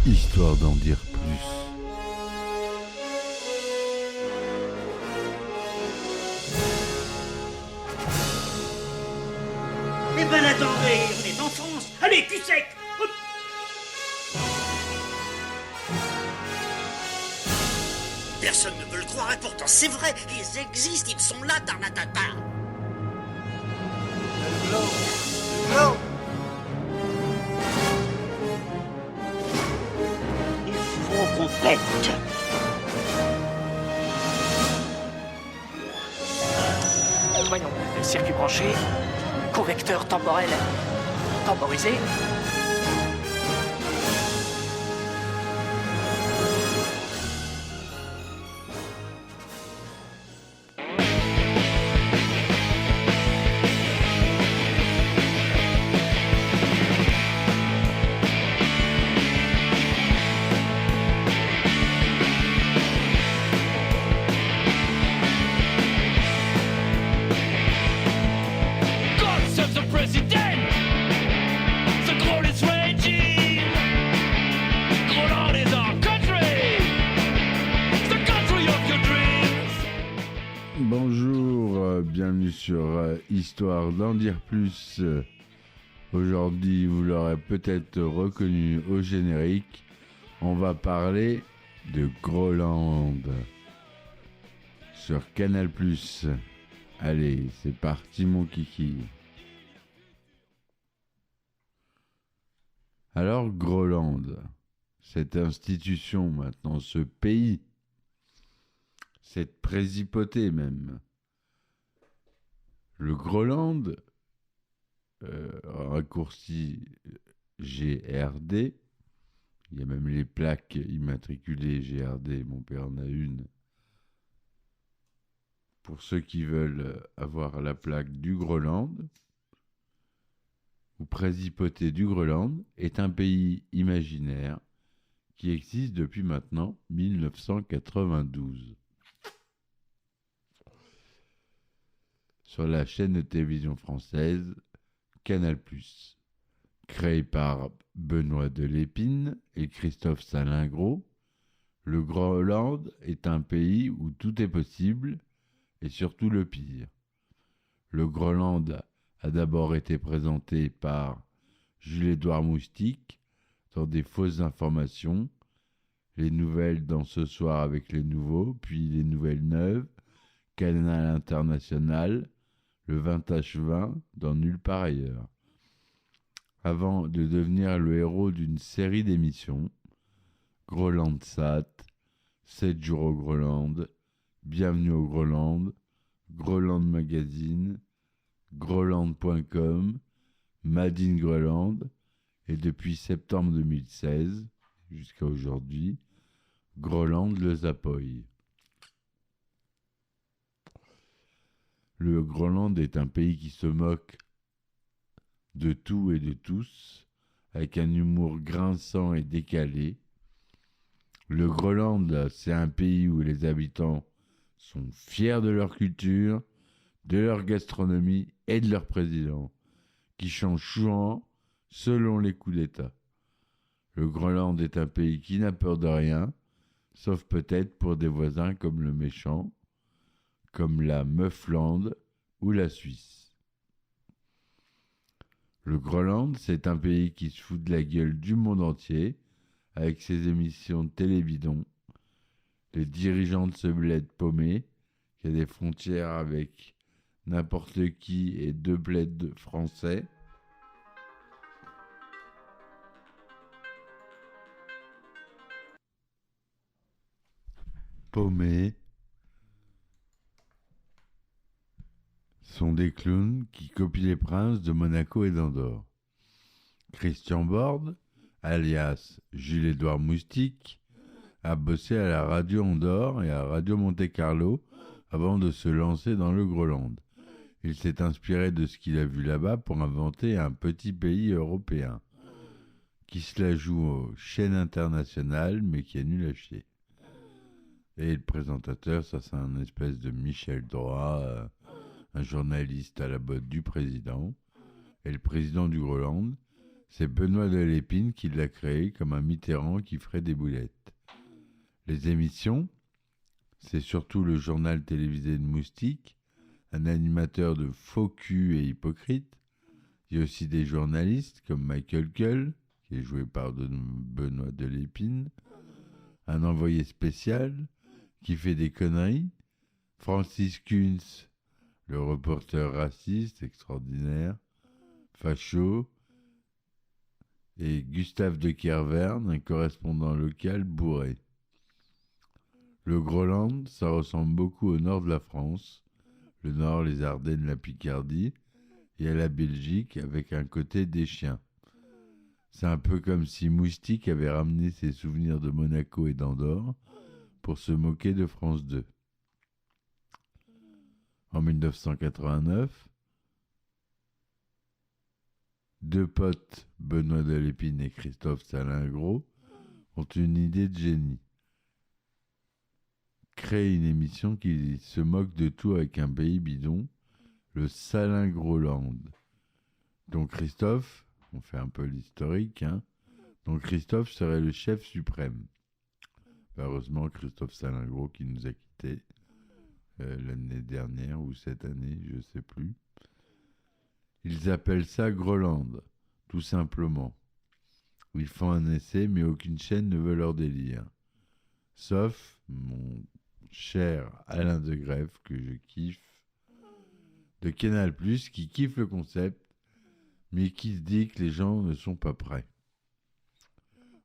Histoire d'en dire plus. Eh ben attendez, on est en France. Allez, cul sec. Hop. Personne ne veut le croire et pourtant c'est vrai. Ils existent, ils sont là, Tarnatata. Il faut qu'on pète. Voyons, circuit branché, correcteur temporel temporisé. Bonjour, bienvenue sur Histoire d'en dire plus. Aujourd'hui, vous l'aurez peut-être reconnu au générique, on va parler de Groland sur Canal+. Allez, c'est parti mon kiki. Alors Groland, cette institution maintenant, ce pays, cette présipauté même. Le Groland, raccourci GRD, il y a même les plaques immatriculées GRD, mon père en a une. Pour ceux qui veulent avoir la plaque du Groland, ou présipauté du Groland, est un pays imaginaire qui existe depuis maintenant 1992. Sur la chaîne de télévision française Canal+, créé par Benoît Delépine et Christophe Salingro, le Groland est un pays où tout est possible et surtout le pire. Le Groland a d'abord été présenté par Jules-Édouard Moustique dans des fausses informations, les nouvelles dans Ce soir avec les nouveaux, puis les nouvelles neuves, Canal International, le 20h20 dans Nulle part ailleurs. Avant de devenir le héros d'une série d'émissions, Groland Sat, 7 jours au Groland, Bienvenue au Groland, Groland Magazine, Groland.com, Made in Groland, et depuis septembre 2016 jusqu'à aujourd'hui, Groland le Zapoy. Le Groland est un pays qui se moque de tout et de tous, avec un humour grinçant et décalé. Le Groland, c'est un pays où les habitants sont fiers de leur culture, de leur gastronomie et de leur président, qui change souvent selon les coups d'État. Le Groland est un pays qui n'a peur de rien, sauf peut-être pour des voisins comme le méchant, comme la Meuflande ou la Suisse. Le Groland, c'est un pays qui se fout de la gueule du monde entier, avec ses émissions de télébidon, les dirigeants de ce bled paumé, qui a des frontières avec n'importe qui et 2 bleds français. Paumés sont des clowns qui copient les princes de Monaco et d'Andorre. Christian Borde, alias Jules-Édouard Moustique, a bossé à la radio Andorre et à Radio Monte-Carlo avant de se lancer dans le Groland. Il s'est inspiré de ce qu'il a vu là-bas pour inventer un petit pays européen qui se la joue aux chaînes internationales mais qui est nul à chier. Et le présentateur, ça c'est un espèce de Michel Droit, un journaliste à la botte du président. Et le président du Groland, C'est Benoît de Lépine qui l'a créé comme un Mitterrand qui ferait des boulettes. Les émissions, c'est surtout le journal télévisé de Moustique, un animateur de faux cul et hypocrite. Il y a aussi des journalistes comme Michael Cull, qui est joué par Benoît de Lépine, un envoyé spécial qui fait des conneries, Francis Kunz, le reporter raciste extraordinaire, facho, et Gustave de Kervern, un correspondant local bourré. Le Groland, ça ressemble beaucoup au nord de la France, le nord, les Ardennes, la Picardie, et à la Belgique avec un côté des chiens. C'est un peu comme si Moustique avait ramené ses souvenirs de Monaco et d'Andorre pour se moquer de France 2. En 1989, deux potes, Benoît de Lépine et Christophe Salingro, ont une idée de génie. Créer une émission qui se moque de tout avec un pays bidon, le Salingroland. Donc Christophe, on fait un peu l'historique, hein. Donc Christophe serait le chef suprême. Heureusement, Christophe Salingro qui nous a quittés l'année dernière ou cette année, je ne sais plus. Ils appellent ça Groland, tout simplement. Ils font un essai, mais aucune chaîne ne veut leur délire. Sauf mon cher Alain de Greff, que je kiffe, de Canal+, qui kiffe le concept, mais qui se dit que les gens ne sont pas prêts.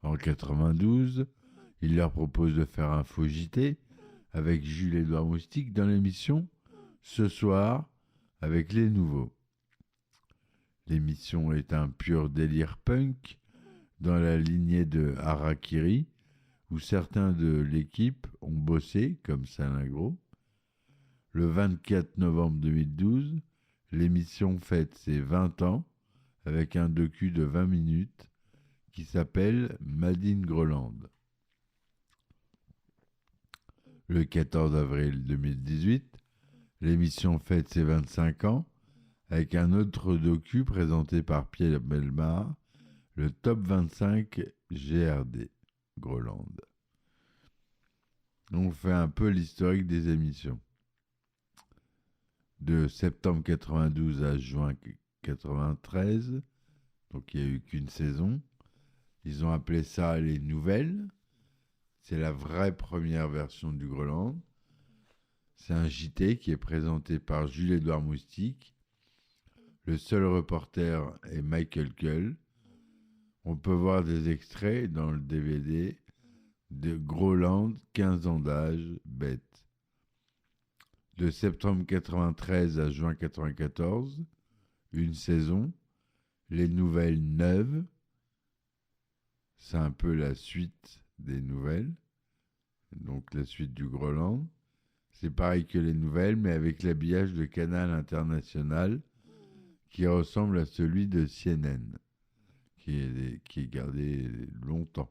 En 92, il leur propose de faire un faux JT avec Jules-Édouard Moustique dans l'émission Ce soir avec les nouveaux. L'émission est un pur délire punk dans la lignée de Harakiri, où certains de l'équipe ont bossé, comme Salingro. Le 24 novembre 2012, l'émission fête ses 20 ans avec un docu de 20 minutes qui s'appelle Madine Groland. Le 14 avril 2018, l'émission fête ses 25 ans avec un autre docu présenté par Pierre Bellemare, le Top 25 GRD Groland. On fait un peu l'historique des émissions. De septembre 92 à juin 93, donc il n'y a eu qu'une saison. Ils ont appelé ça les nouvelles. C'est la vraie première version du Groland. C'est un JT qui est présenté par Jules-Édouard Moustique. Le seul reporter est Michael Cull. On peut voir des extraits dans le DVD de Groland, 15 ans d'âge, bête. De septembre 93 à juin 94, une saison, les nouvelles neuves. C'est un peu la suite des nouvelles, donc la suite du Groland. C'est pareil que les nouvelles, mais avec l'habillage de Canal International qui ressemble à celui de CNN, qui est gardé longtemps,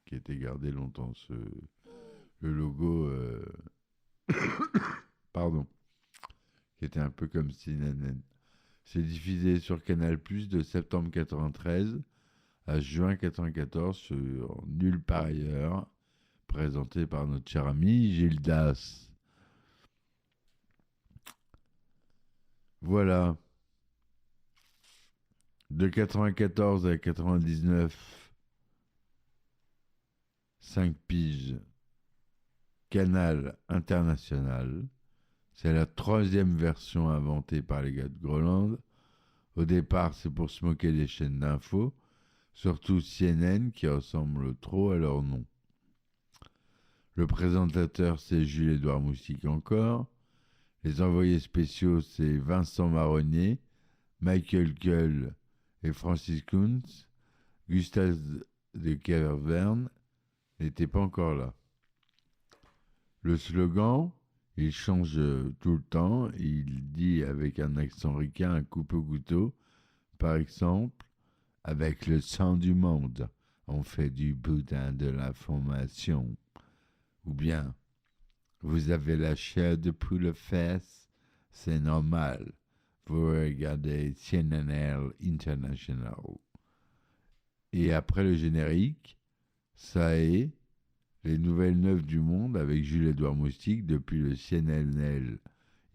qui a été gardé longtemps, le logo, qui était un peu comme CNN. C'est diffusé sur Canal+ de septembre 93 à juin 94 sur Nulle part ailleurs, présenté par notre cher ami Gildas. Voilà. De 94 à 99, 5 piges, Canal International. C'est la 3e version inventée par les gars de Groland. Au départ, c'est pour se moquer des chaînes d'infos, surtout CNN qui ressemblent trop à leur nom. Le présentateur, c'est Jules-Édouard Moustique encore. Les envoyés spéciaux, c'est Vincent Marronnier, Michael Cull et Francis Kunz. Gustave de Kervern n'était pas encore là. Le slogan, il change tout le temps. Il dit avec un accent ricain, un coupe-couteau, par exemple, avec le sang du monde, on fait du boudin de l'information. Ou bien, vous avez la chair de poule aux fesses, c'est normal. Vous regardez CNN International. Et après le générique, ça est les nouvelles 9 du monde avec Jules-Édouard Moustique depuis le CNN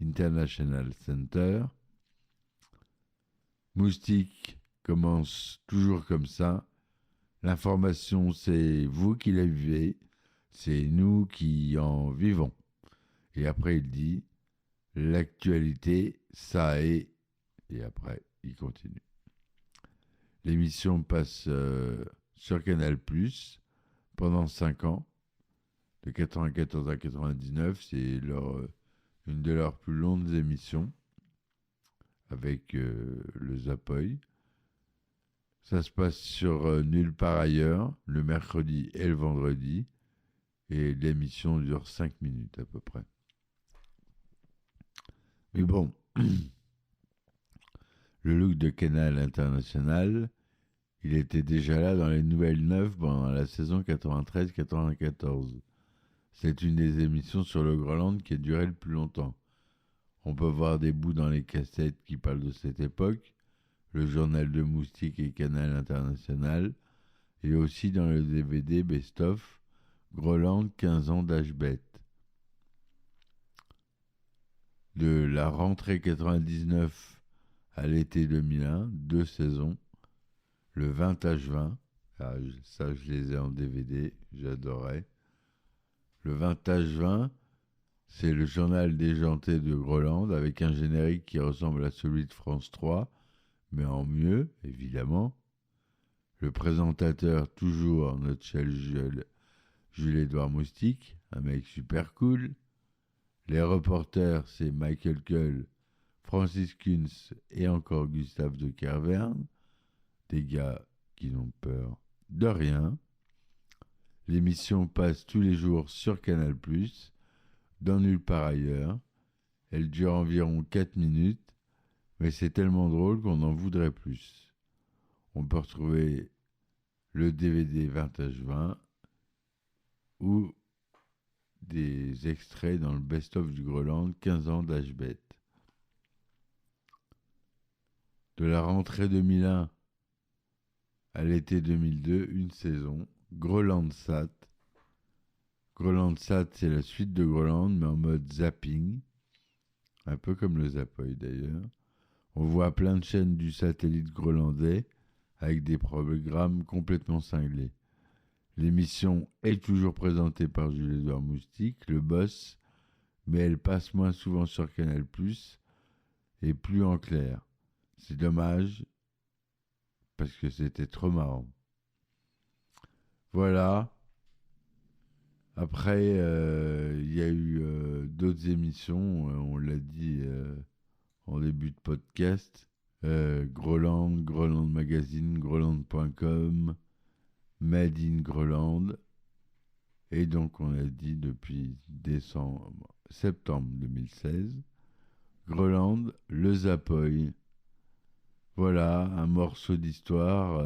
International Center. Moustique commence toujours comme ça. L'information, c'est vous qui la vivez, c'est nous qui en vivons. Et après, il dit l'actualité, ça est. Et après, il continue. L'émission passe sur Canal+, pendant 5 ans, de 94 à 99. C'est une de leurs plus longues émissions, avec le Zapoy. Ça se passe sur Nulle part ailleurs, le mercredi et le vendredi. Et l'émission dure 5 minutes à peu près. Mais bon, le look de Canal International, il était déjà là dans les Nouvelles 9 pendant la saison 93-94. C'est une des émissions sur le Groenland qui a duré le plus longtemps. On peut voir des bouts dans les cassettes qui parlent de cette époque, le journal de Moustique et Canal International, et aussi dans le DVD Best of Groenland 15 ans d'Ashbet. De la rentrée 99 à l'été 2001, 2 saisons, le 20H20, ça je les ai en DVD, j'adorais. Le 20H20, c'est le journal déjanté de Groenland avec un générique qui ressemble à celui de France 3, mais en mieux, évidemment. Le présentateur, toujours notre cher Jules-Édouard Moustique, un mec super cool. Les reporters, c'est Michael Cull, Francis Kunz et encore Gustave de Kervern, des gars qui n'ont peur de rien. L'émission passe tous les jours sur Canal+, dans Nulle part ailleurs. Elle dure environ 4 minutes, mais c'est tellement drôle qu'on en voudrait plus. On peut retrouver le DVD 20H20 ou des extraits dans le best-of du Groenland 15 ans d'Ashbet. De la rentrée 2001 à l'été 2002, une saison, Groenlandsat. Groenlandsat, c'est la suite de Groenland, mais en mode zapping, un peu comme le Zapoy d'ailleurs. On voit plein de chaînes du satellite groenlandais avec des programmes complètement cinglés. L'émission est toujours présentée par Jules-Édouard Moustique, le boss, mais elle passe moins souvent sur Canal+, et plus en clair. C'est dommage, parce que c'était trop marrant. Voilà. Après, il y a eu d'autres émissions, on l'a dit en début de podcast. Groenland, Groenland Magazine, Groenland.com, Made in Groenland. Et donc, on a dit depuis septembre 2016, Groenland, le Zapoy. Voilà, un morceau d'histoire,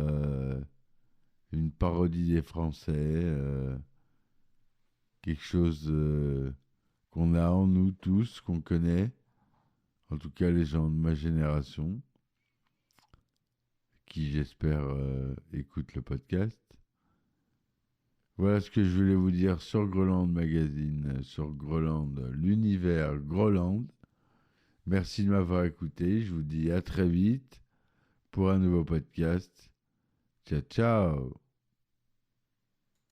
une parodie des Français, quelque chose qu'on a en nous tous, qu'on connaît, en tout cas les gens de ma génération, qui j'espère écoutent le podcast. Voilà ce que je voulais vous dire sur Groenland Magazine, sur Groenland, l'univers Groenland. Merci de m'avoir écouté, je vous dis à très vite pour un nouveau podcast. Ciao, ciao!